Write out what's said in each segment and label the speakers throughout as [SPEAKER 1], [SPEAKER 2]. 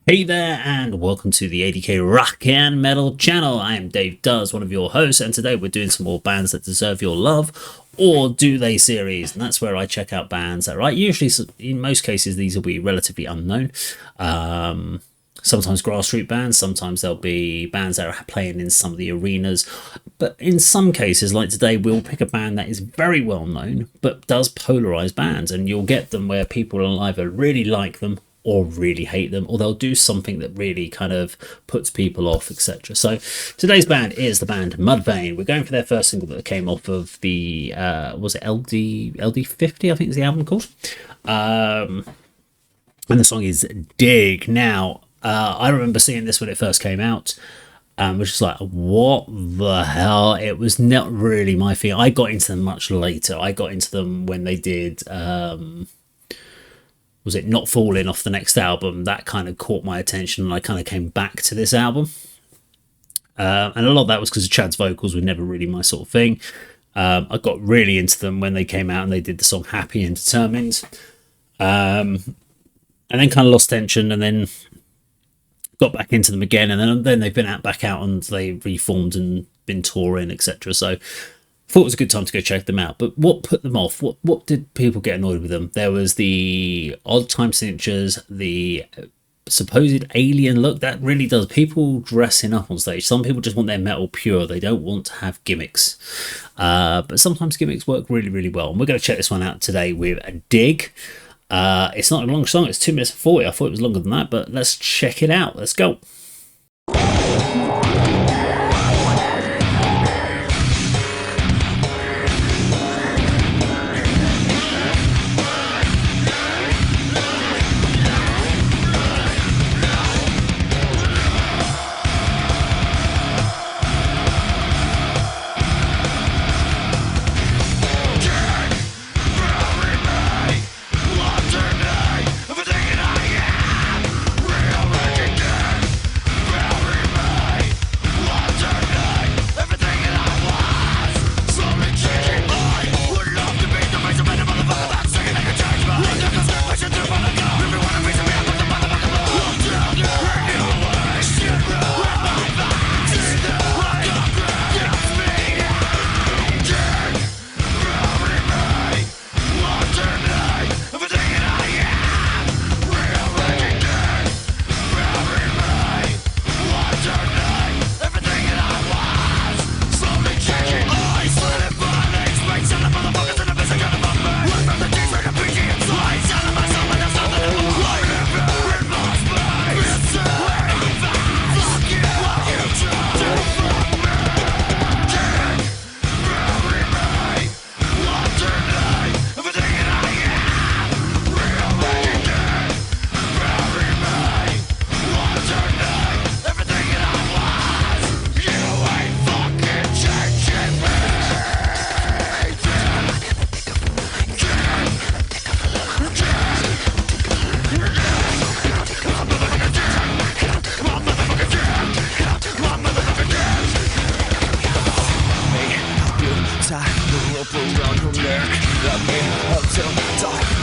[SPEAKER 1] Hey there, and welcome to the ADK Rock and Metal channel. I am Dave Does, one of your hosts, and today we're doing some more bands that deserve your love, or do they series, and that's where I check out bands that, right, usually, in most cases, these will be relatively unknown. Sometimes grassroots bands, sometimes there'll be bands that are playing in some of the arenas, but in some cases, like today, we'll pick a band that is very well known, but does polarize bands, and you'll get them where people will either really like them or really hate them, or they'll do something that really kind of puts people off, etc. So today's band is the band Mudvayne. We're going for their first single that came off of the was it LD50, I think is the album called, and the song is Dig. Now I remember seeing this when it first came out, was just like, what the hell? It was not really my thing. I got into them much later. I got into them when they did was it Not Falling off the next album. That kind of caught my attention, and I kind of came back to this album. And a lot of that was because Chad's vocals were never really my sort of thing. I got really into them when they came out and they did the song Happy and Determined. And then kind of lost tension, and then got back into them again. And then they've been back out and they reformed and been touring, etc. So thought it was a good time to go check them out. But what put them off? What did people get annoyed with them? There was the odd time signatures, the supposed alien look. That really does people dressing up on stage. Some people just want their metal pure. They don't want to have gimmicks. But sometimes gimmicks work really, really well. And we're going to check this one out today with a Dig. It's not a long song. It's 2 minutes and 40. I thought it was longer than that, but let's check it out. Let's go.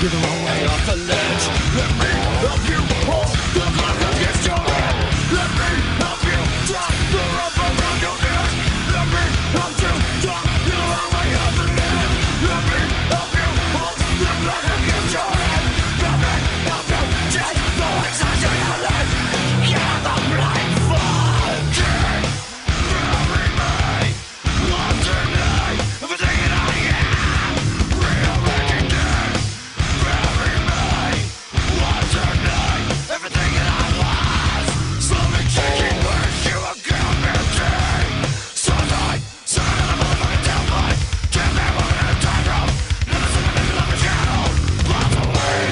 [SPEAKER 1] You're the wrong way off the ledge. Let me help you hold the clock against your head. Let me help you drop the rope around your neck. Let me help you drop the wrong way off the ledge. Let me help you hold the clock against your head. Let me help you change the excitation of life. You're the blind fall. King, bury me. One tonight, everything that I am. Real breaking dead. Bury me. One tonight, everything that I was. Slowly taking where you were gonna be. Sunlight, son of a motherfucking tailpipe. Can't be walking in a tightrope. Never seen a nigga like a channel. Lots away.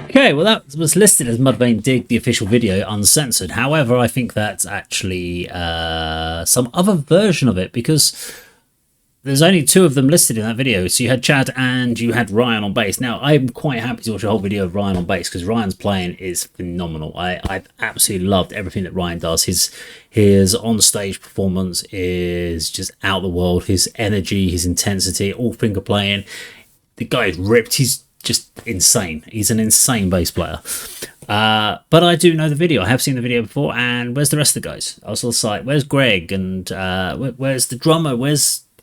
[SPEAKER 1] Okay, well that was listed as Mudvayne Dig, the official video, uncensored. However, I think that's actually some other version of it, because there's only two of them listed in that video. So you had Chad and you had Ryan on bass. Now, I'm quite happy to watch a whole video of Ryan on bass, because Ryan's playing is phenomenal. I've absolutely loved everything that Ryan does. His on-stage performance is just out of the world. His energy, his intensity, all finger playing. The guy is ripped. He's just insane. He's an insane bass player.
[SPEAKER 2] But I do know the video. I have seen the video before. And where's the rest of the guys? I was also like, where's Greg? And where's the drummer?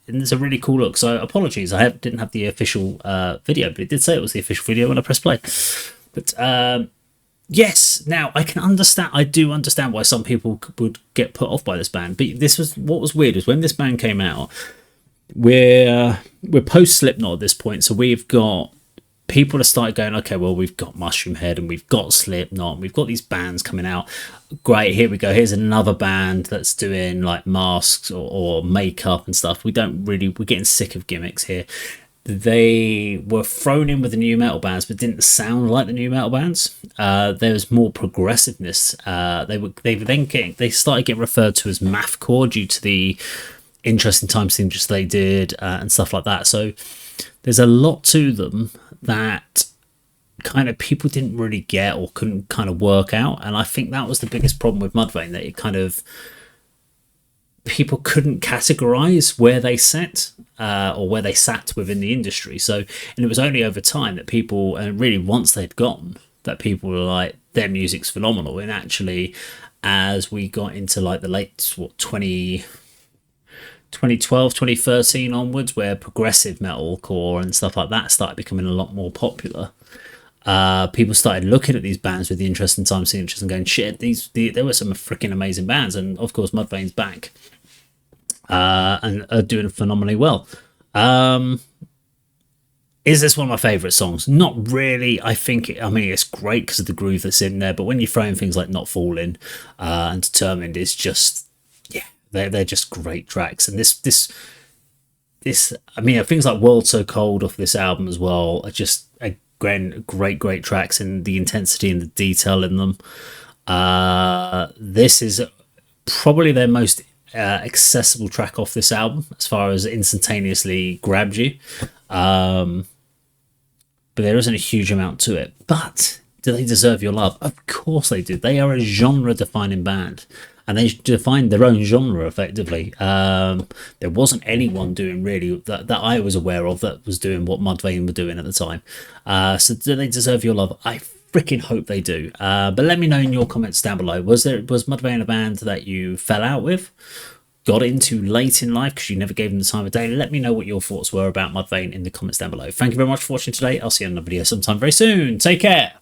[SPEAKER 2] And it's a really cool look. So apologies, didn't have the official video, but it did say it was the official video when I pressed play. But yes, now I can understand. I do understand why some people would get put off by this band. But this was what was weird is when this band came out. We're post Slipknot at this point, so we've got people that started going, okay, well, we've got Mushroom Head and we've got Slipknot, and we've got these bands coming out. Great, here we go. Here's another band that's doing like masks or makeup and stuff. We're getting sick of gimmicks here. They were thrown in with the new metal bands, but didn't sound like the new metal bands. There was more progressiveness. They started getting referred to as mathcore due to the interesting time signatures they did and stuff like that. So there's a lot to them that kind of people didn't really get or couldn't kind of work out. And I think that was the biggest problem with Mudvayne, that it kind of people couldn't categorize where they sat or where they sat within the industry. So, and it was only over time that people, and really once they'd gone, that people were like, their music's phenomenal. And actually, as we got into like the late 2012, 2013 onwards, where progressive metalcore and stuff like that started becoming a lot more popular, people started looking at these bands with the interesting time signatures and going, shit, there were some freaking amazing bands. And of course, Mudvayne's back and are doing phenomenally well. Is this one of my favourite songs? Not really. I mean, it's great because of the groove that's in there, but when you throw in things like Not Falling and Determined, it's just, yeah, they're just great tracks. And this, I mean, things like World So Cold off this album as well are just great tracks, and the intensity and the detail in them. This is probably their most accessible track off this album as far as instantaneously grabs you. But there isn't a huge amount to it. But do they deserve your love? Of course they do. They are a genre-defining band, and they defined their own genre effectively. There wasn't anyone doing really that I was aware of that was doing what Mudvayne were doing at the time. So do they deserve your love? I freaking hope they do. But let me know in your comments down below. Was Mudvayne a band that you fell out with, got into late in life because you never gave them the time of day? Let me know what your thoughts were about Mudvayne in the comments down below. Thank you very much for watching today. I'll see you in another video sometime very soon. Take care.